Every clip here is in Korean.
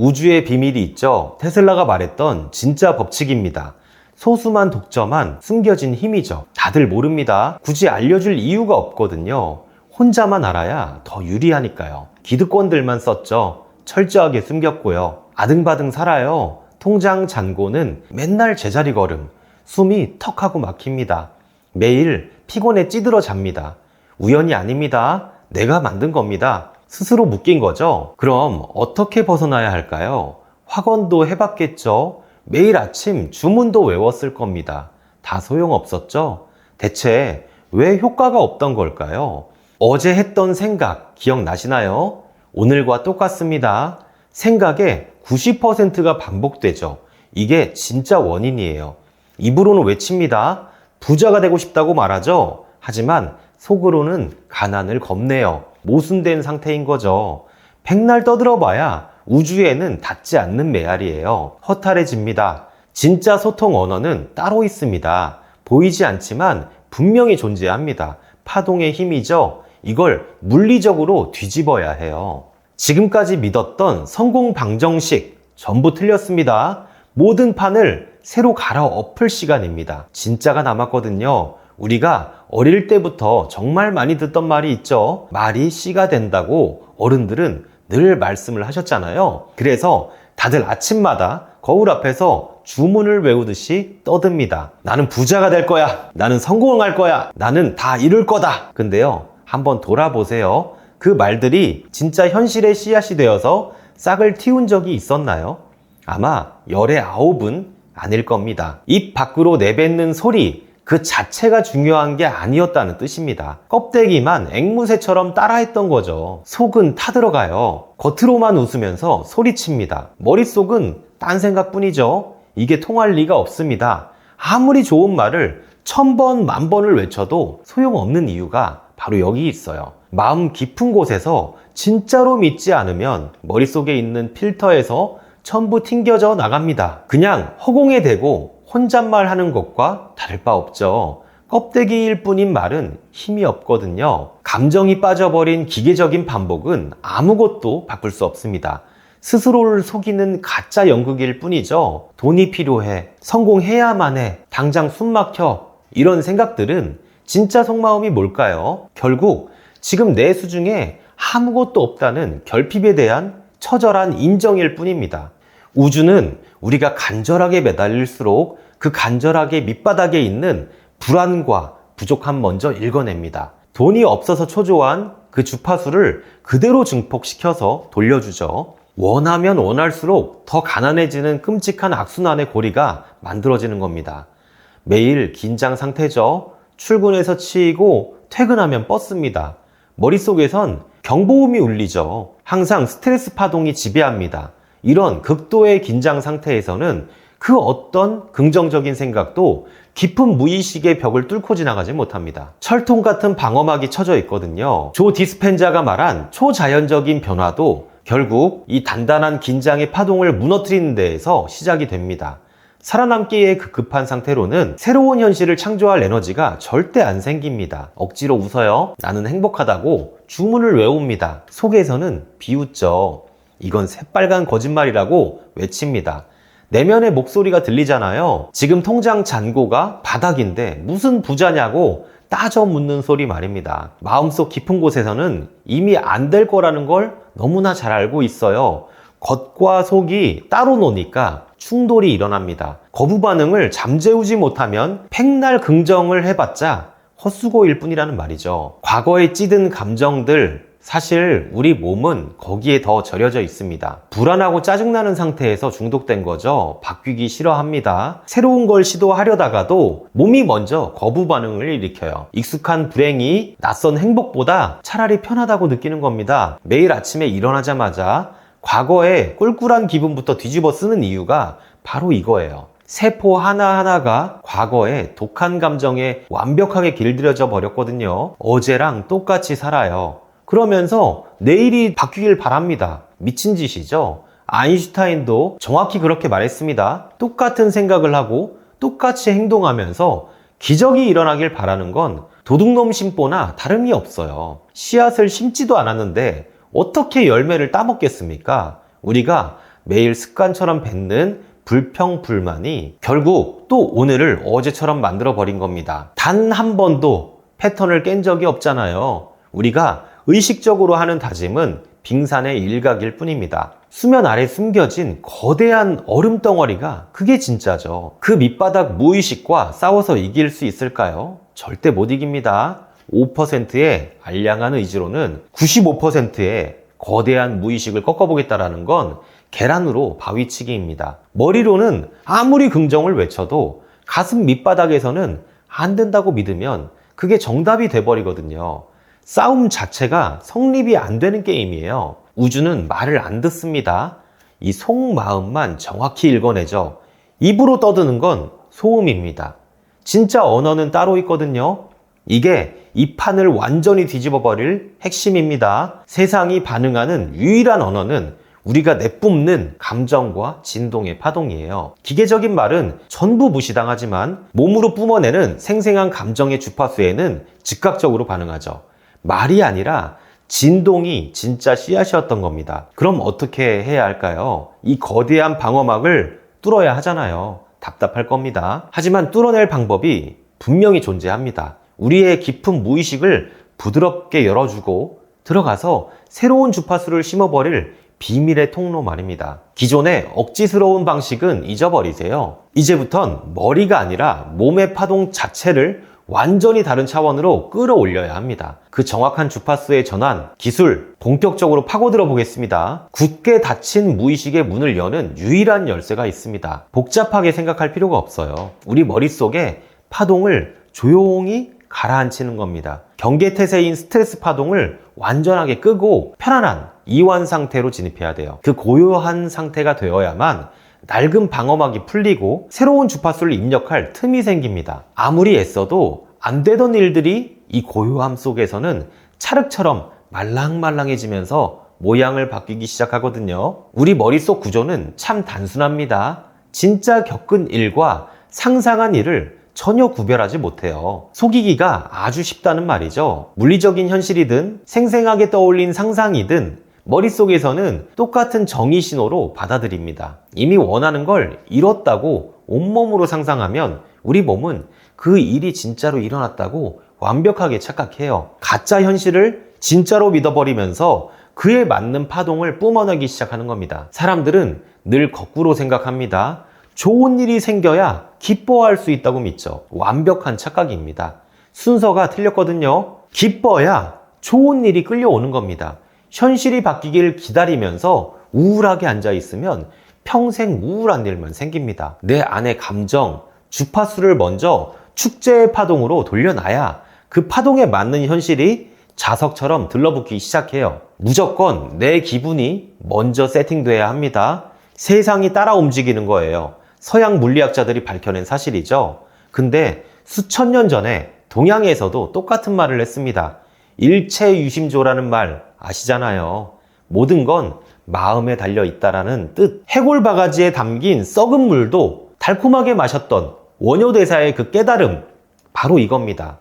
우주의 비밀이 있죠. 테슬라가 말했던 진짜 법칙입니다. 소수만 독점한 숨겨진 힘이죠. 다들 모릅니다. 굳이 알려줄 이유가 없거든요. 혼자만 알아야 더 유리하니까요. 기득권들만 썼죠. 철저하게 숨겼고요. 아등바등 살아요. 통장 잔고는 맨날 제자리 걸음. 숨이 턱하고 막힙니다. 매일 피곤에 찌들어 잡니다. 우연이 아닙니다. 내가 만든 겁니다. 스스로 묶인 거죠. 그럼 어떻게 벗어나야 할까요? 확언도 해봤겠죠. 매일 아침 주문도 외웠을 겁니다. 다 소용없었죠? 대체 왜 효과가 없던 걸까요? 어제 했던 생각 기억나시나요? 오늘과 똑같습니다. 생각의 90%가 반복되죠. 이게 진짜 원인이에요. 입으로는 외칩니다. 부자가 되고 싶다고 말하죠. 하지만 속으로는 가난을 겁내요. 모순된 상태인 거죠. 백날 떠들어봐야 우주에는 닿지 않는 메아리예요. 허탈해집니다. 진짜 소통 언어는 따로 있습니다. 보이지 않지만 분명히 존재합니다. 파동의 힘이죠. 이걸 물리적으로 뒤집어야 해요. 지금까지 믿었던 성공 방정식 전부 틀렸습니다. 모든 판을 새로 갈아엎을 시간입니다. 진짜가 남았거든요. 우리가 어릴 때부터 정말 많이 듣던 말이 있죠. 말이 씨가 된다고 어른들은 늘 말씀을 하셨잖아요. 그래서 다들 아침마다 거울 앞에서 주문을 외우듯이 떠듭니다. 나는 부자가 될 거야. 나는 성공할 거야. 나는 다 이룰 거다. 근데요, 한번 돌아보세요. 그 말들이 진짜 현실의 씨앗이 되어서 싹을 틔운 적이 있었나요? 아마 열의 9은 아닐 겁니다. 입 밖으로 내뱉는 소리 그 자체가 중요한 게 아니었다는 뜻입니다. 껍데기만 앵무새처럼 따라했던 거죠. 속은 타들어가요. 겉으로만 웃으면서 소리칩니다. 머릿속은 딴 생각뿐이죠. 이게 통할 리가 없습니다. 아무리 좋은 말을 1000번, 10,000번을 외쳐도 소용없는 이유가 바로 여기 있어요. 마음 깊은 곳에서 진짜로 믿지 않으면 머릿속에 있는 필터에서 전부 튕겨져 나갑니다. 그냥 허공에 대고 혼잣말 하는 것과 다를 바 없죠. 껍데기일 뿐인 말은 힘이 없거든요. 감정이 빠져버린 기계적인 반복은 아무것도 바꿀 수 없습니다. 스스로를 속이는 가짜 연극일 뿐이죠. 돈이 필요해, 성공해야만 해, 당장 숨 막혀, 이런 생각들은 진짜 속마음이 뭘까요? 결국 지금 내 수중에 아무것도 없다는 결핍에 대한 처절한 인정일 뿐입니다. 우주는 우리가 간절하게 매달릴수록 그 간절하게 밑바닥에 있는 불안과 부족함 먼저 읽어냅니다. 돈이 없어서 초조한 그 주파수를 그대로 증폭시켜서 돌려주죠. 원하면 원할수록 더 가난해지는 끔찍한 악순환의 고리가 만들어지는 겁니다. 매일 긴장 상태죠. 출근해서 치이고 퇴근하면 뻗습니다. 머릿속에선 경보음이 울리죠. 항상 스트레스 파동이 지배합니다. 이런 극도의 긴장 상태에서는 그 어떤 긍정적인 생각도 깊은 무의식의 벽을 뚫고 지나가지 못합니다. 철통 같은 방어막이 쳐져 있거든요. 조 디스펜자가 말한 초자연적인 변화도 결국 이 단단한 긴장의 파동을 무너뜨리는 데에서 시작이 됩니다. 살아남기에 급급한 상태로는 새로운 현실을 창조할 에너지가 절대 안 생깁니다. 억지로 웃어요. 나는 행복하다고 주문을 외웁니다. 속에서는 비웃죠. 이건 새빨간 거짓말이라고 외칩니다. 내면의 목소리가 들리잖아요. 지금 통장 잔고가 바닥인데 무슨 부자냐고 따져 묻는 소리 말입니다. 마음속 깊은 곳에서는 이미 안 될 거라는 걸 너무나 잘 알고 있어요. 겉과 속이 따로 노니까 충돌이 일어납니다. 거부 반응을 잠재우지 못하면 백날 긍정을 해봤자 헛수고일 뿐이라는 말이죠. 과거에 찌든 감정들, 사실 우리 몸은 거기에 더 절여져 있습니다. 불안하고 짜증나는 상태에서 중독된 거죠. 바뀌기 싫어합니다. 새로운 걸 시도하려다가도 몸이 먼저 거부 반응을 일으켜요. 익숙한 불행이 낯선 행복보다 차라리 편하다고 느끼는 겁니다. 매일 아침에 일어나자마자 과거의 꿀꿀한 기분부터 뒤집어 쓰는 이유가 바로 이거예요. 세포 하나하나가 과거의 독한 감정에 완벽하게 길들여져 버렸거든요. 어제랑 똑같이 살아요. 그러면서 내일이 바뀌길 바랍니다. 미친 짓이죠. 아인슈타인도 정확히 그렇게 말했습니다. 똑같은 생각을 하고 똑같이 행동하면서 기적이 일어나길 바라는 건 도둑놈 심보나 다름이 없어요. 씨앗을 심지도 않았는데 어떻게 열매를 따먹겠습니까? 우리가 매일 습관처럼 뱉는 불평불만이 결국 또 오늘을 어제처럼 만들어버린 겁니다. 단 한 번도 패턴을 깬 적이 없잖아요. 우리가 의식적으로 하는 다짐은 빙산의 일각일 뿐입니다. 수면 아래 숨겨진 거대한 얼음 덩어리가 그게 진짜죠. 그 밑바닥 무의식과 싸워서 이길 수 있을까요? 절대 못 이깁니다. 5%의 알량한 의지로는 95%의 거대한 무의식을 꺾어보겠다라는 건 계란으로 바위치기입니다. 머리로는 아무리 긍정을 외쳐도 가슴 밑바닥에서는 안 된다고 믿으면 그게 정답이 돼버리거든요. 싸움 자체가 성립이 안 되는 게임이에요. 우주는 말을 안 듣습니다. 이 속마음만 정확히 읽어내죠. 입으로 떠드는 건 소음입니다. 진짜 언어는 따로 있거든요. 이게 이 판을 완전히 뒤집어 버릴 핵심입니다. 세상이 반응하는 유일한 언어는 우리가 내뿜는 감정과 진동의 파동이에요. 기계적인 말은 전부 무시당하지만 몸으로 뿜어내는 생생한 감정의 주파수에는 즉각적으로 반응하죠. 말이 아니라 진동이 진짜 씨앗이었던 겁니다. 그럼 어떻게 해야 할까요? 이 거대한 방어막을 뚫어야 하잖아요. 답답할 겁니다. 하지만 뚫어낼 방법이 분명히 존재합니다. 우리의 깊은 무의식을 부드럽게 열어주고 들어가서 새로운 주파수를 심어버릴 비밀의 통로 말입니다. 기존의 억지스러운 방식은 잊어버리세요. 이제부턴 머리가 아니라 몸의 파동 자체를 완전히 다른 차원으로 끌어올려야 합니다. 그 정확한 주파수의 전환, 기술, 본격적으로 파고들어 보겠습니다. 굳게 닫힌 무의식의 문을 여는 유일한 열쇠가 있습니다. 복잡하게 생각할 필요가 없어요. 우리 머릿속에 파동을 조용히 가라앉히는 겁니다. 경계태세인 스트레스 파동을 완전하게 끄고 편안한 이완 상태로 진입해야 돼요. 그 고요한 상태가 되어야만 낡은 방어막이 풀리고 새로운 주파수를 입력할 틈이 생깁니다. 아무리 애써도 안 되던 일들이 이 고요함 속에서는 찰흙처럼 말랑말랑해지면서 모양을 바뀌기 시작하거든요. 우리 머릿속 구조는 참 단순합니다. 진짜 겪은 일과 상상한 일을 전혀 구별하지 못해요. 속이기가 아주 쉽다는 말이죠. 물리적인 현실이든 생생하게 떠올린 상상이든 머릿속에서는 똑같은 정의 신호로 받아들입니다. 이미 원하는 걸 이뤘다고 온몸으로 상상하면 우리 몸은 그 일이 진짜로 일어났다고 완벽하게 착각해요. 가짜 현실을 진짜로 믿어버리면서 그에 맞는 파동을 뿜어내기 시작하는 겁니다. 사람들은 늘 거꾸로 생각합니다. 좋은 일이 생겨야 기뻐할 수 있다고 믿죠. 완벽한 착각입니다. 순서가 틀렸거든요. 기뻐야 좋은 일이 끌려오는 겁니다. 현실이 바뀌길 기다리면서 우울하게 앉아있으면 평생 우울한 일만 생깁니다. 내 안의 감정, 주파수를 먼저 축제의 파동으로 돌려놔야 그 파동에 맞는 현실이 자석처럼 들러붙기 시작해요. 무조건 내 기분이 먼저 세팅돼야 합니다. 세상이 따라 움직이는 거예요. 서양 물리학자들이 밝혀낸 사실이죠. 근데 수천 년 전에 동양에서도 똑같은 말을 했습니다. 일체유심조라는 말 아시잖아요. 모든 건 마음에 달려 있다라는 뜻. 해골 바가지에 담긴 썩은 물도 달콤하게 마셨던 원효대사의 그 깨달음, 바로 이겁니다.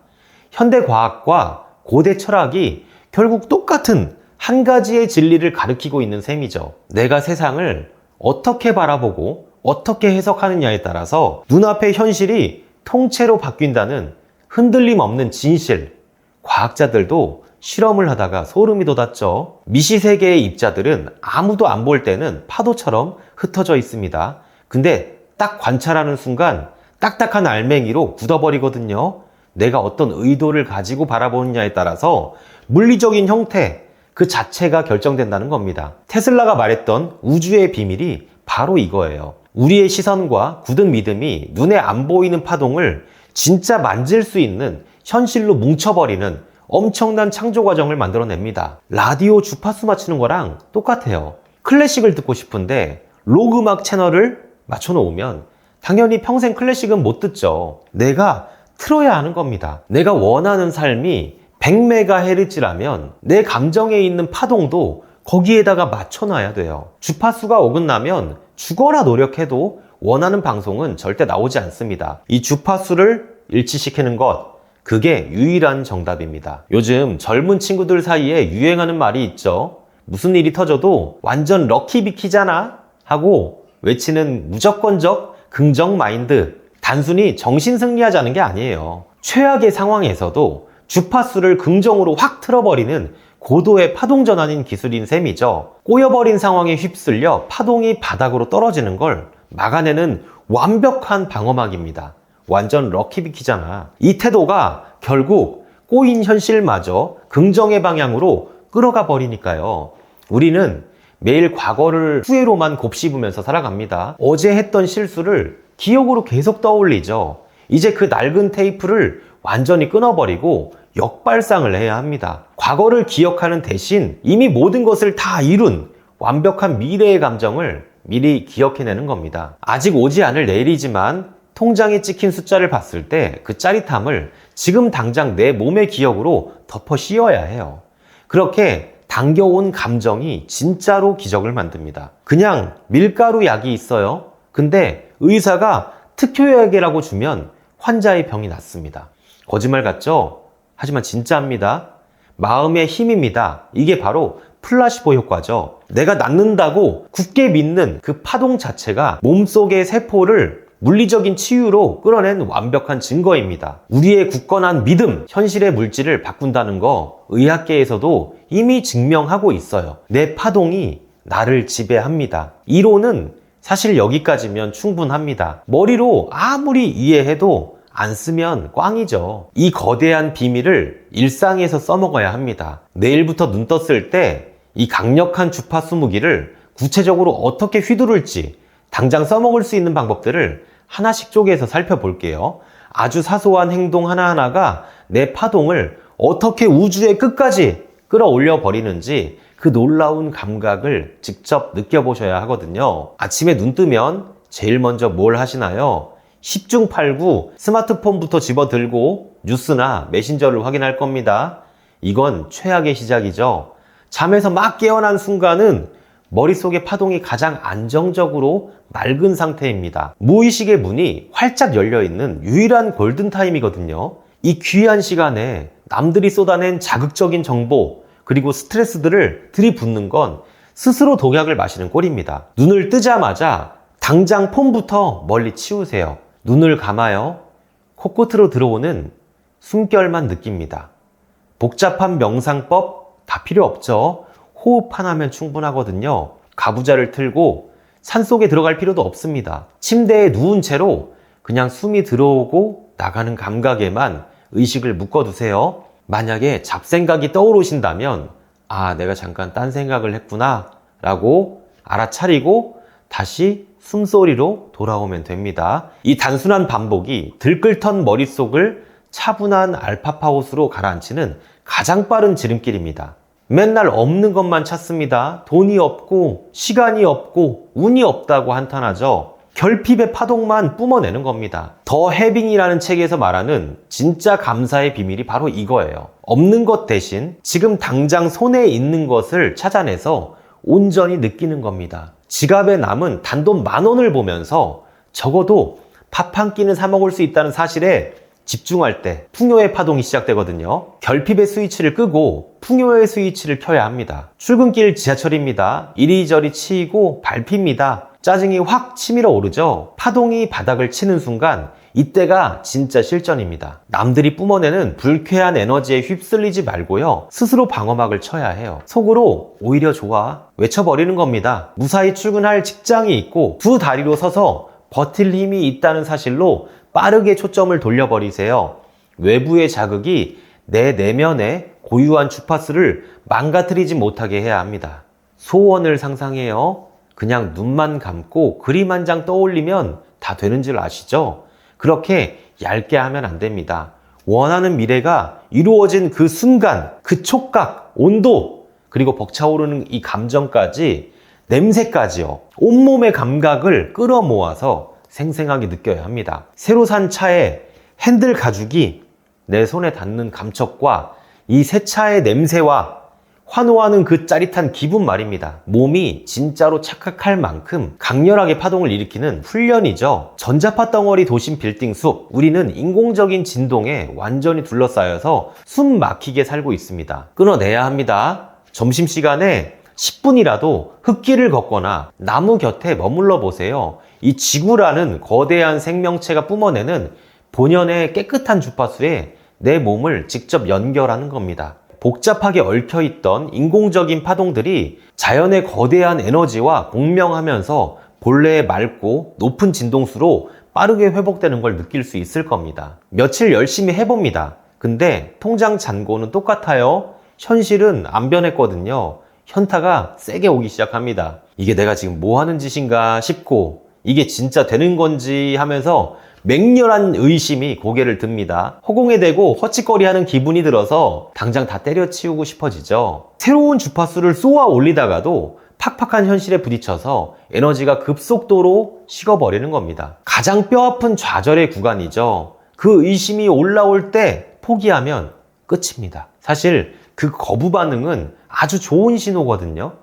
현대 과학과 고대 철학이 결국 똑같은 한 가지의 진리를 가리키고 있는 셈이죠. 내가 세상을 어떻게 바라보고 어떻게 해석하느냐에 따라서 눈앞의 현실이 통째로 바뀐다는 흔들림 없는 진실. 과학자들도 실험을 하다가 소름이 돋았죠. 미시세계의 입자들은 아무도 안 볼 때는 파도처럼 흩어져 있습니다. 근데 딱 관찰하는 순간 딱딱한 알맹이로 굳어버리거든요. 내가 어떤 의도를 가지고 바라보느냐에 따라서 물리적인 형태 그 자체가 결정된다는 겁니다. 테슬라가 말했던 우주의 비밀이 바로 이거예요. 우리의 시선과 굳은 믿음이 눈에 안 보이는 파동을 진짜 만질 수 있는 현실로 뭉쳐버리는 엄청난 창조 과정을 만들어냅니다. 라디오 주파수 맞추는 거랑 똑같아요. 클래식을 듣고 싶은데 록 음악 채널을 맞춰놓으면 당연히 평생 클래식은 못 듣죠. 내가 틀어야 하는 겁니다. 내가 원하는 삶이 100MHz라면 내 감정에 있는 파동도 거기에다가 맞춰놔야 돼요. 주파수가 어긋나면 죽어라 노력해도 원하는 방송은 절대 나오지 않습니다. 이 주파수를 일치시키는 것, 그게 유일한 정답입니다. 요즘 젊은 친구들 사이에 유행하는 말이 있죠. 무슨 일이 터져도 완전 럭키비키잖아 하고 외치는 무조건적 긍정 마인드. 단순히 정신 승리하자는 게 아니에요. 최악의 상황에서도 주파수를 긍정으로 확 틀어버리는 고도의 파동 전환인 기술인 셈이죠. 꼬여버린 상황에 휩쓸려 파동이 바닥으로 떨어지는 걸 막아내는 완벽한 방어막입니다. 완전 럭키비키잖아. 이 태도가 결국 꼬인 현실마저 긍정의 방향으로 끌어가 버리니까요. 우리는 매일 과거를 후회로만 곱씹으면서 살아갑니다. 어제 했던 실수를 기억으로 계속 떠올리죠. 이제 그 낡은 테이프를 완전히 끊어버리고 역발상을 해야 합니다. 과거를 기억하는 대신 이미 모든 것을 다 이룬 완벽한 미래의 감정을 미리 기억해내는 겁니다. 아직 오지 않을 내일이지만 통장에 찍힌 숫자를 봤을 때 그 짜릿함을 지금 당장 내 몸의 기억으로 덮어 씌워야 해요. 그렇게 당겨온 감정이 진짜로 기적을 만듭니다. 그냥 밀가루 약이 있어요. 근데 의사가 특효약이라고 주면 환자의 병이 낫습니다. 거짓말 같죠? 하지만 진짜입니다. 마음의 힘입니다. 이게 바로 플라시보 효과죠. 내가 낫는다고 굳게 믿는 그 파동 자체가 몸속의 세포를 물리적인 치유로 끌어낸 완벽한 증거입니다. 우리의 굳건한 믿음, 현실의 물질을 바꾼다는 거 의학계에서도 이미 증명하고 있어요. 내 파동이 나를 지배합니다. 이론은 사실 여기까지면 충분합니다. 머리로 아무리 이해해도 안 쓰면 꽝이죠. 이 거대한 비밀을 일상에서 써먹어야 합니다. 내일부터 눈 떴을 때 이 강력한 주파수 무기를 구체적으로 어떻게 휘두를지 당장 써먹을 수 있는 방법들을 하나씩 쪼개서 살펴볼게요. 아주 사소한 행동 하나하나가 내 파동을 어떻게 우주의 끝까지 끌어올려 버리는지 그 놀라운 감각을 직접 느껴보셔야 하거든요. 아침에 눈 뜨면 제일 먼저 뭘 하시나요? 10중 8구 스마트폰부터 집어들고 뉴스나 메신저를 확인할 겁니다. 이건 최악의 시작이죠. 잠에서 막 깨어난 순간은 머릿속의 파동이 가장 안정적으로 맑은 상태입니다. 무의식의 문이 활짝 열려있는 유일한 골든타임이거든요. 이 귀한 시간에 남들이 쏟아낸 자극적인 정보 그리고 스트레스들을 들이붓는 건 스스로 독약을 마시는 꼴입니다. 눈을 뜨자마자 당장 폰부터 멀리 치우세요. 눈을 감아요. 코끝으로 들어오는 숨결만 느낍니다. 복잡한 명상법 다 필요 없죠. 호흡 하나면 충분하거든요. 가부좌를 틀고 산속에 들어갈 필요도 없습니다. 침대에 누운 채로 그냥 숨이 들어오고 나가는 감각에만 의식을 묶어두세요. 만약에 잡생각이 떠오르신다면 아, 내가 잠깐 딴 생각을 했구나 라고 알아차리고 다시 숨소리로 돌아오면 됩니다. 이 단순한 반복이 들끓던 머릿속을 차분한 알파파우스로 가라앉히는 가장 빠른 지름길입니다. 맨날 없는 것만 찾습니다. 돈이 없고 시간이 없고 운이 없다고 한탄하죠. 결핍의 파동만 뿜어내는 겁니다. 더 해빙이라는 책에서 말하는 진짜 감사의 비밀이 바로 이거예요. 없는 것 대신 지금 당장 손에 있는 것을 찾아내서 온전히 느끼는 겁니다. 지갑에 남은 단돈 10,000원을 보면서 적어도 밥 한 끼는 사 먹을 수 있다는 사실에 집중할 때 풍요의 파동이 시작되거든요. 결핍의 스위치를 끄고 풍요의 스위치를 켜야 합니다. 출근길 지하철입니다. 이리저리 치이고 밟힙니다. 짜증이 확 치밀어 오르죠. 파동이 바닥을 치는 순간 이때가 진짜 실전입니다. 남들이 뿜어내는 불쾌한 에너지에 휩쓸리지 말고요. 스스로 방어막을 쳐야 해요. 속으로 오히려 좋아 외쳐버리는 겁니다. 무사히 출근할 직장이 있고 두 다리로 서서 버틸 힘이 있다는 사실로 빠르게 초점을 돌려버리세요. 외부의 자극이 내 내면의 고유한 주파수를 망가뜨리지 못하게 해야 합니다. 소원을 상상해요. 그냥 눈만 감고 그림 한 장 떠올리면 다 되는 줄 아시죠? 그렇게 얇게 하면 안 됩니다. 원하는 미래가 이루어진 그 순간, 그 촉각, 온도, 그리고 벅차오르는 이 감정까지, 냄새까지요. 온몸의 감각을 끌어모아서 생생하게 느껴야 합니다. 새로 산 차에 핸들 가죽이 내 손에 닿는 감촉과 이 새 차의 냄새와 환호하는 그 짜릿한 기분 말입니다. 몸이 진짜로 착각할 만큼 강렬하게 파동을 일으키는 훈련이죠. 전자파 덩어리 도심 빌딩 숲, 우리는 인공적인 진동에 완전히 둘러싸여서 숨 막히게 살고 있습니다. 끊어내야 합니다. 점심시간에 10분이라도 흙길을 걷거나 나무 곁에 머물러 보세요. 이 지구라는 거대한 생명체가 뿜어내는 본연의 깨끗한 주파수에 내 몸을 직접 연결하는 겁니다. 복잡하게 얽혀있던 인공적인 파동들이 자연의 거대한 에너지와 공명하면서 본래의 맑고 높은 진동수로 빠르게 회복되는 걸 느낄 수 있을 겁니다. 며칠 열심히 해봅니다. 근데 통장 잔고는 똑같아요. 현실은 안 변했거든요. 현타가 세게 오기 시작합니다. 이게 내가 지금 뭐 하는 짓인가 싶고 이게 진짜 되는 건지 하면서 맹렬한 의심이 고개를 듭니다. 허공에 대고 헛짓거리하는 기분이 들어서 당장 다 때려치우고 싶어지죠. 새로운 주파수를 쏘아 올리다가도 팍팍한 현실에 부딪혀서 에너지가 급속도로 식어버리는 겁니다. 가장 뼈아픈 좌절의 구간이죠. 그 의심이 올라올 때 포기하면 끝입니다. 사실 그 거부 반응은 아주 좋은 신호거든요.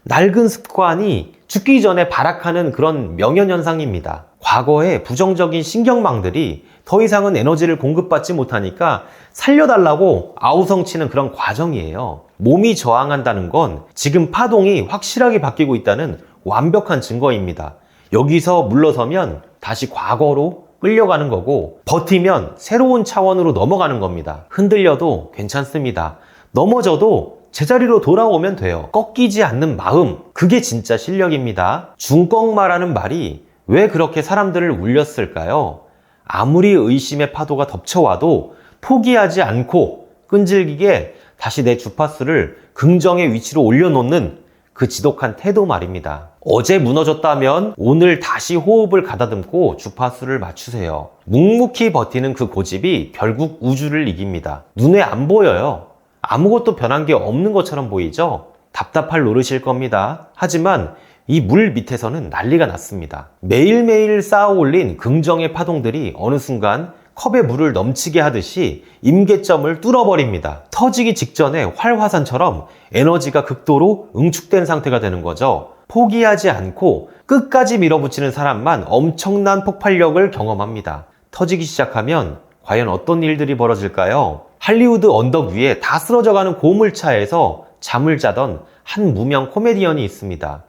낡은 습관이 죽기 전에 발악하는 그런 명현현상입니다. 과거의 부정적인 신경망들이 더 이상은 에너지를 공급받지 못하니까 살려달라고 아우성치는 그런 과정이에요. 몸이 저항한다는 건 지금 파동이 확실하게 바뀌고 있다는 완벽한 증거입니다. 여기서 물러서면 다시 과거로 끌려가는 거고 버티면 새로운 차원으로 넘어가는 겁니다. 흔들려도 괜찮습니다. 넘어져도 제자리로 돌아오면 돼요. 꺾이지 않는 마음, 그게 진짜 실력입니다. 중꺾마라는 말이 왜 그렇게 사람들을 울렸을까요? 아무리 의심의 파도가 덮쳐와도 포기하지 않고 끈질기게 다시 내 주파수를 긍정의 위치로 올려놓는 그 지독한 태도 말입니다. 어제 무너졌다면 오늘 다시 호흡을 가다듬고 주파수를 맞추세요. 묵묵히 버티는 그 고집이 결국 우주를 이깁니다. 눈에 안 보여요. 아무것도 변한 게 없는 것처럼 보이죠? 답답할 노릇일 겁니다. 하지만 이 물 밑에서는 난리가 났습니다. 매일매일 쌓아 올린 긍정의 파동들이 어느 순간 컵에 물을 넘치게 하듯이 임계점을 뚫어버립니다. 터지기 직전에 활화산처럼 에너지가 극도로 응축된 상태가 되는 거죠. 포기하지 않고 끝까지 밀어붙이는 사람만 엄청난 폭발력을 경험합니다. 터지기 시작하면 과연 어떤 일들이 벌어질까요? 할리우드 언덕 위에 다 쓰러져가는 고물차에서 잠을 자던 한 무명 코미디언이 있습니다.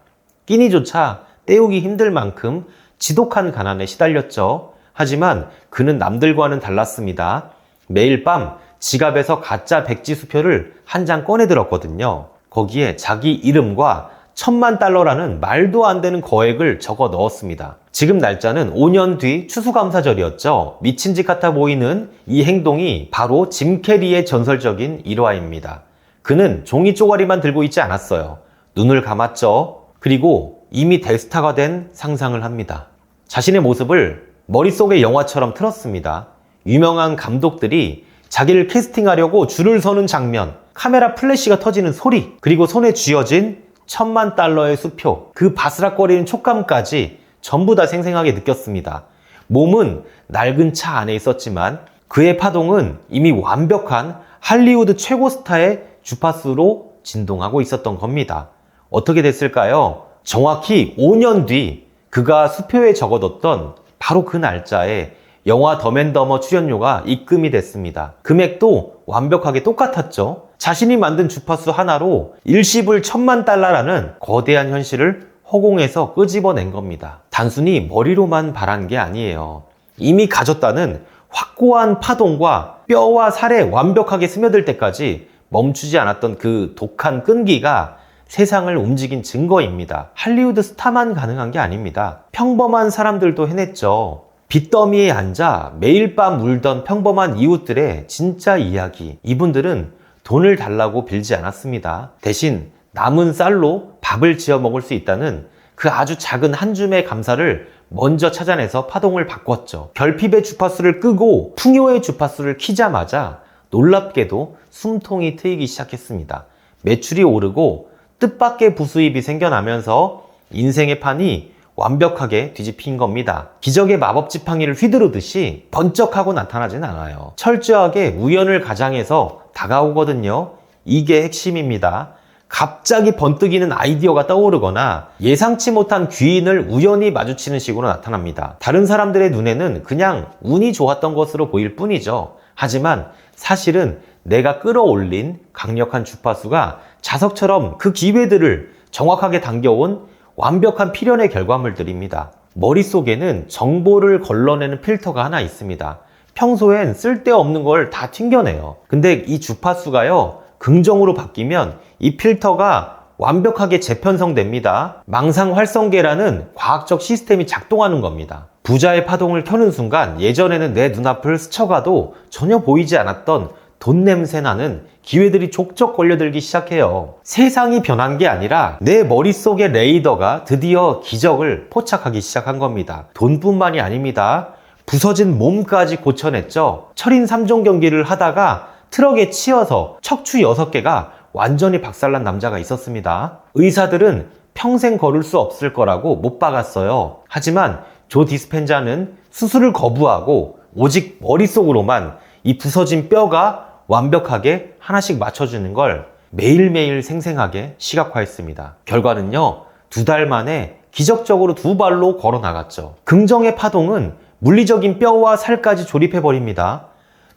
끼니조차 때우기 힘들 만큼 지독한 가난에 시달렸죠. 하지만 그는 남들과는 달랐습니다. 매일 밤 지갑에서 가짜 백지 수표를 한 장 꺼내 들었거든요. 거기에 자기 이름과 $10,000,000라는 말도 안 되는 거액을 적어 넣었습니다. 지금 날짜는 5년 뒤 추수감사절이었죠. 미친 짓 같아 보이는 이 행동이 바로 짐 캐리의 전설적인 일화입니다. 그는 종이 쪼가리만 들고 있지 않았어요. 눈을 감았죠. 그리고 이미 대스타가 된 상상을 합니다. 자신의 모습을 머릿속의 영화처럼 틀었습니다. 유명한 감독들이 자기를 캐스팅하려고 줄을 서는 장면, 카메라 플래시가 터지는 소리, 그리고 손에 쥐어진 $10,000,000의 수표, 그 바스락거리는 촉감까지 전부 다 생생하게 느꼈습니다. 몸은 낡은 차 안에 있었지만 그의 파동은 이미 완벽한 할리우드 최고 스타의 주파수로 진동하고 있었던 겁니다. 어떻게 됐을까요? 정확히 5년 뒤 그가 수표에 적어뒀던 바로 그 날짜에 영화 덤앤더머 출연료가 입금이 됐습니다. 금액도 완벽하게 똑같았죠. 자신이 만든 주파수 하나로 일시불 $10,000,000라는 거대한 현실을 허공에서 끄집어낸 겁니다. 단순히 머리로만 바란 게 아니에요. 이미 가졌다는 확고한 파동과 뼈와 살에 완벽하게 스며들 때까지 멈추지 않았던 그 독한 끈기가 세상을 움직인 증거입니다. 할리우드 스타만 가능한 게 아닙니다. 평범한 사람들도 해냈죠. 빚더미에 앉아 매일 밤 울던 평범한 이웃들의 진짜 이야기. 이분들은 돈을 달라고 빌지 않았습니다. 대신 남은 쌀로 밥을 지어 먹을 수 있다는 그 아주 작은 한 줌의 감사를 먼저 찾아내서 파동을 바꿨죠. 결핍의 주파수를 끄고 풍요의 주파수를 키자마자 놀랍게도 숨통이 트이기 시작했습니다. 매출이 오르고 뜻밖의 부수입이 생겨나면서 인생의 판이 완벽하게 뒤집힌 겁니다. 기적의 마법 지팡이를 휘두르듯이 번쩍하고 나타나진 않아요. 철저하게 우연을 가장해서 다가오거든요. 이게 핵심입니다. 갑자기 번뜩이는 아이디어가 떠오르거나 예상치 못한 귀인을 우연히 마주치는 식으로 나타납니다. 다른 사람들의 눈에는 그냥 운이 좋았던 것으로 보일 뿐이죠. 하지만 사실은 내가 끌어올린 강력한 주파수가 자석처럼 그 기회들을 정확하게 당겨온 완벽한 필연의 결과물들입니다. 머릿속에는 정보를 걸러내는 필터가 하나 있습니다. 평소엔 쓸데없는 걸 다 튕겨내요. 근데 이 주파수가요, 긍정으로 바뀌면 이 필터가 완벽하게 재편성됩니다. 망상 활성계라는 과학적 시스템이 작동하는 겁니다. 부자의 파동을 켜는 순간 예전에는 내 눈앞을 스쳐가도 전혀 보이지 않았던 돈 냄새 나는 기회들이 족족 걸려들기 시작해요. 세상이 변한 게 아니라 내 머릿속의 레이더가 드디어 기적을 포착하기 시작한 겁니다. 돈뿐만이 아닙니다. 부서진 몸까지 고쳐냈죠. 철인 3종 경기를 하다가 트럭에 치여서 척추 6개가 완전히 박살난 남자가 있었습니다. 의사들은 평생 걸을 수 없을 거라고 못 박았어요. 하지만 조 디스펜자는 수술을 거부하고 오직 머릿속으로만 이 부서진 뼈가 완벽하게 하나씩 맞춰주는 걸 매일매일 생생하게 시각화했습니다. 결과는요, 2달 만에 기적적으로 2발로 걸어 나갔죠. 긍정의 파동은 물리적인 뼈와 살까지 조립해버립니다.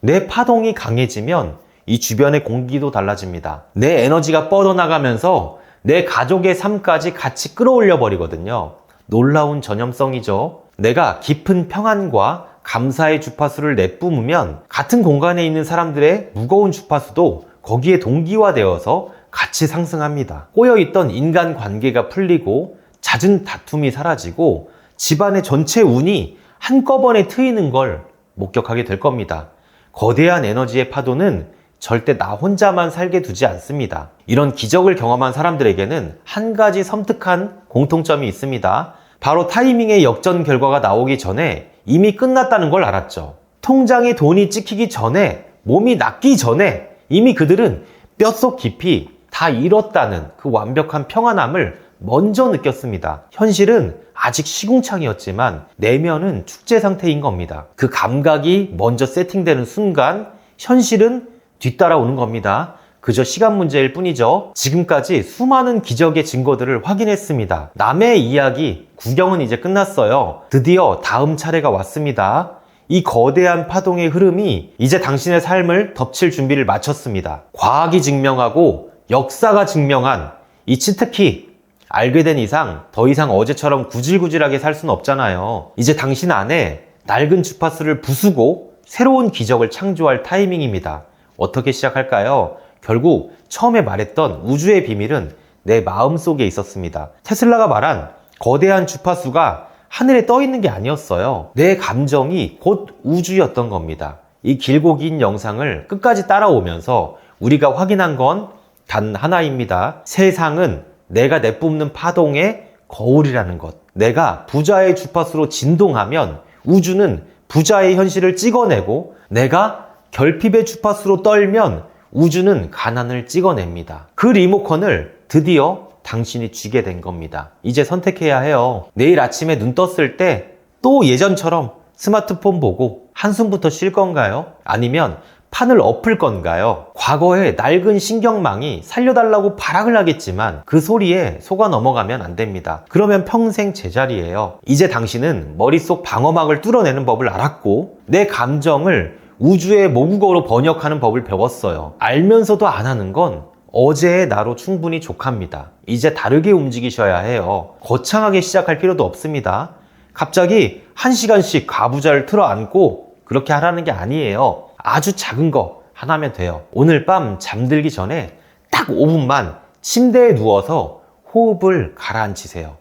내 파동이 강해지면 이 주변의 공기도 달라집니다. 내 에너지가 뻗어나가면서 내 가족의 삶까지 같이 끌어올려 버리거든요. 놀라운 전염성이죠. 내가 깊은 평안과 감사의 주파수를 내뿜으면 같은 공간에 있는 사람들의 무거운 주파수도 거기에 동기화되어서 같이 상승합니다. 꼬여있던 인간관계가 풀리고 잦은 다툼이 사라지고 집안의 전체 운이 한꺼번에 트이는 걸 목격하게 될 겁니다. 거대한 에너지의 파도는 절대 나 혼자만 살게 두지 않습니다. 이런 기적을 경험한 사람들에게는 한 가지 섬뜩한 공통점이 있습니다. 바로 타이밍의 역전 결과가 나오기 전에 이미 끝났다는 걸 알았죠. 통장에 돈이 찍히기 전에, 몸이 낫기 전에 이미 그들은 뼛속 깊이 다 잃었다는 그 완벽한 평안함을 먼저 느꼈습니다. 현실은 아직 시궁창이었지만 내면은 축제 상태인 겁니다. 그 감각이 먼저 세팅되는 순간 현실은 뒤따라오는 겁니다. 그저 시간 문제일 뿐이죠. 지금까지 수많은 기적의 증거들을 확인했습니다. 남의 이야기, 구경은 이제 끝났어요. 드디어 다음 차례가 왔습니다. 이 거대한 파동의 흐름이 이제 당신의 삶을 덮칠 준비를 마쳤습니다. 과학이 증명하고 역사가 증명한 이 치트키, 알게 된 이상 더 이상 어제처럼 구질구질하게 살 수는 없잖아요. 이제 당신 안에 낡은 주파수를 부수고 새로운 기적을 창조할 타이밍입니다. 어떻게 시작할까요? 결국 처음에 말했던 우주의 비밀은 내 마음속에 있었습니다. 테슬라가 말한 거대한 주파수가 하늘에 떠 있는 게 아니었어요. 내 감정이 곧 우주였던 겁니다. 이 길고 긴 영상을 끝까지 따라오면서 우리가 확인한 건 단 하나입니다. 세상은 내가 내뿜는 파동의 거울이라는 것. 내가 부자의 주파수로 진동하면 우주는 부자의 현실을 찍어내고, 내가 결핍의 주파수로 떨면 우주는 가난을 찍어냅니다. 그 리모컨을 드디어 당신이 쥐게 된 겁니다. 이제 선택해야 해요. 내일 아침에 눈 떴을 때 또 예전처럼 스마트폰 보고 한숨부터 쉴 건가요? 아니면 판을 엎을 건가요? 과거의 낡은 신경망이 살려달라고 발악을 하겠지만 그 소리에 속아 넘어가면 안 됩니다. 그러면 평생 제자리예요. 이제 당신은 머릿속 방어막을 뚫어내는 법을 알았고, 내 감정을 우주의 모국어로 번역하는 법을 배웠어요. 알면서도 안 하는 건 어제의 나로 충분히 족합니다. 이제 다르게 움직이셔야 해요. 거창하게 시작할 필요도 없습니다. 갑자기 1시간씩 가부좌를 틀어 안고 그렇게 하라는 게 아니에요. 아주 작은 거 하나면 돼요. 오늘 밤 잠들기 전에 딱 5분만 침대에 누워서 호흡을 가라앉히세요.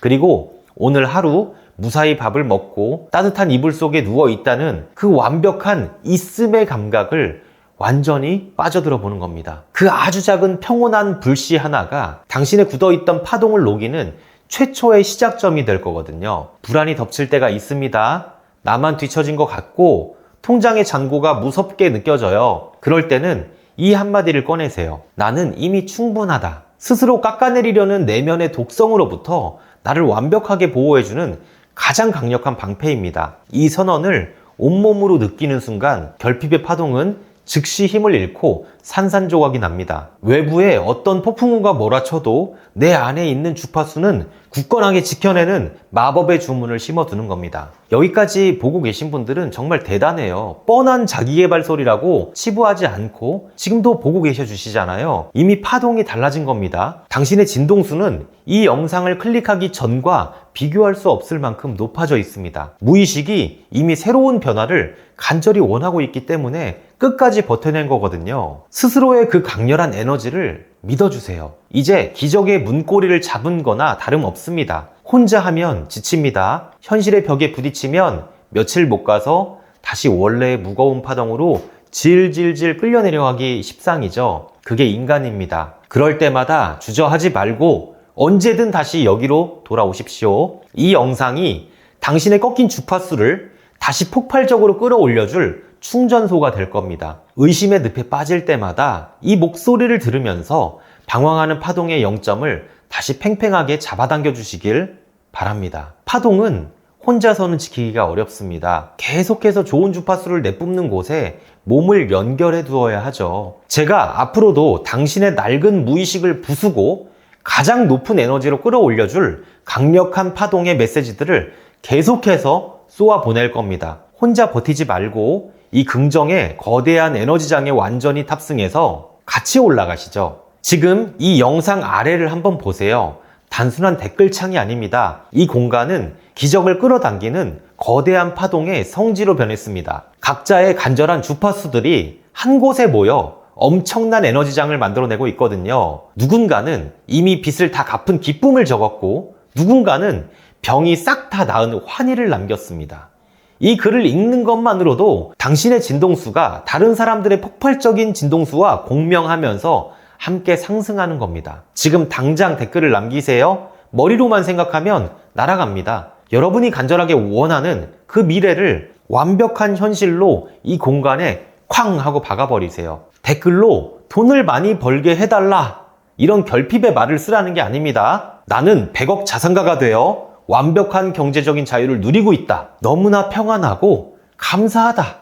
그리고 오늘 하루 무사히 밥을 먹고 따뜻한 이불 속에 누워 있다는 그 완벽한 있음의 감각을 완전히 빠져들어 보는 겁니다. 그 아주 작은 평온한 불씨 하나가 당신의 굳어있던 파동을 녹이는 최초의 시작점이 될 거거든요. 불안이 덮칠 때가 있습니다. 나만 뒤처진 것 같고 통장의 잔고가 무섭게 느껴져요. 그럴 때는 이 한마디를 꺼내세요. 나는 이미 충분하다. 스스로 깎아내리려는 내면의 독성으로부터 나를 완벽하게 보호해주는 가장 강력한 방패입니다. 이 선언을 온몸으로 느끼는 순간 결핍의 파동은 즉시 힘을 잃고 산산조각이 납니다. 외부에 어떤 폭풍우가 몰아쳐도 내 안에 있는 주파수는 굳건하게 지켜내는 마법의 주문을 심어두는 겁니다. 여기까지 보고 계신 분들은 정말 대단해요. 뻔한 자기계발 소리라고 치부하지 않고 지금도 보고 계셔 주시잖아요. 이미 파동이 달라진 겁니다. 당신의 진동수는 이 영상을 클릭하기 전과 비교할 수 없을 만큼 높아져 있습니다. 무의식이 이미 새로운 변화를 간절히 원하고 있기 때문에 끝까지 버텨낸 거거든요. 스스로의 그 강렬한 에너지를 믿어주세요. 이제 기적의 문고리를 잡은 거나 다름없습니다. 혼자 하면 지칩니다. 현실의 벽에 부딪히면 며칠 못 가서 다시 원래의 무거운 파동으로 질질질 끌려 내려가기 십상이죠. 그게 인간입니다. 그럴 때마다 주저하지 말고 언제든 다시 여기로 돌아오십시오. 이 영상이 당신의 꺾인 주파수를 다시 폭발적으로 끌어올려줄 충전소가 될 겁니다. 의심의 늪에 빠질 때마다 이 목소리를 들으면서 방황하는 파동의 0점을 다시 팽팽하게 잡아당겨 주시길 바랍니다. 파동은 혼자서는 지키기가 어렵습니다. 계속해서 좋은 주파수를 내뿜는 곳에 몸을 연결해 두어야 하죠. 제가 앞으로도 당신의 낡은 무의식을 부수고 가장 높은 에너지로 끌어올려줄 강력한 파동의 메시지들을 계속해서 쏘아 보낼 겁니다. 혼자 버티지 말고 이 긍정의 거대한 에너지장에 완전히 탑승해서 같이 올라가시죠. 지금 이 영상 아래를 한번 보세요. 단순한 댓글창이 아닙니다. 이 공간은 기적을 끌어당기는 거대한 파동의 성지로 변했습니다. 각자의 간절한 주파수들이 한 곳에 모여 엄청난 에너지장을 만들어내고 있거든요. 누군가는 이미 빚을 다 갚은 기쁨을 적었고 누군가는 병이 싹 다 나은 환희를 남겼습니다. 이 글을 읽는 것만으로도 당신의 진동수가 다른 사람들의 폭발적인 진동수와 공명하면서 함께 상승하는 겁니다. 지금 당장 댓글을 남기세요. 머리로만 생각하면 날아갑니다. 여러분이 간절하게 원하는 그 미래를 완벽한 현실로 이 공간에 쾅 하고 박아버리세요. 댓글로 돈을 많이 벌게 해달라 이런 결핍의 말을 쓰라는 게 아닙니다. 나는 100억 자산가가 되어 완벽한 경제적인 자유를 누리고 있다. 너무나 평안하고 감사하다.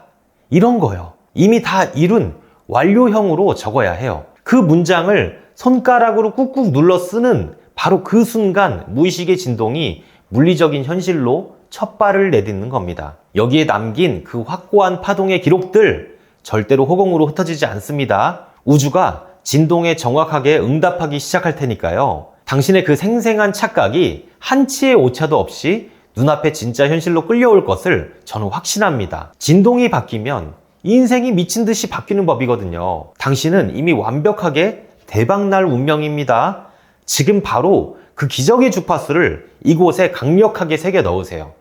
이런 거요. 이미 다 이룬 완료형으로 적어야 해요. 그 문장을 손가락으로 꾹꾹 눌러 쓰는 바로 그 순간 무의식의 진동이 물리적인 현실로 첫 발을 내딛는 겁니다. 여기에 남긴 그 확고한 파동의 기록들 절대로 허공으로 흩어지지 않습니다. 우주가 진동에 정확하게 응답하기 시작할 테니까요. 당신의 그 생생한 착각이 한치의 오차도 없이 눈앞에 진짜 현실로 끌려올 것을 저는 확신합니다. 진동이 바뀌면 인생이 미친 듯이 바뀌는 법이거든요. 당신은 이미 완벽하게 대박날 운명입니다. 지금 바로 그 기적의 주파수를 이곳에 강력하게 새겨 넣으세요.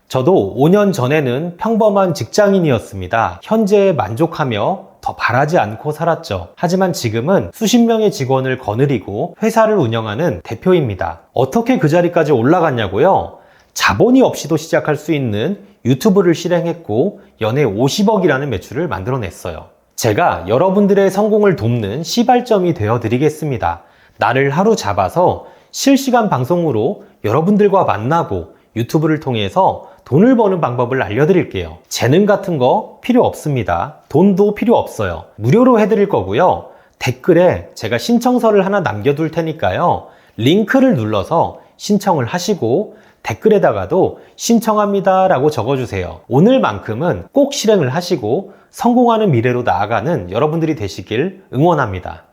저도 5년 전에는 평범한 직장인이었습니다. 현재에 만족하며 더 바라지 않고 살았죠. 하지만 지금은 수십 명의 직원을 거느리고 회사를 운영하는 대표입니다. 어떻게 그 자리까지 올라갔냐고요? 자본이 없이도 시작할 수 있는 유튜브를 실행했고 연애 50억이라는 매출을 만들어냈어요. 제가 여러분들의 성공을 돕는 시발점이 되어드리겠습니다. 나를 하루 잡아서 실시간 방송으로 여러분들과 만나고 유튜브를 통해서 돈을 버는 방법을 알려드릴게요. 재능 같은 거 필요 없습니다. 돈도 필요 없어요. 무료로 해드릴 거고요. 댓글에 제가 신청서를 하나 남겨둘 테니까요. 링크를 눌러서 신청을 하시고 댓글에다가도 신청합니다 라고 적어주세요. 오늘만큼은 꼭 실행을 하시고 성공하는 미래로 나아가는 여러분들이 되시길 응원합니다.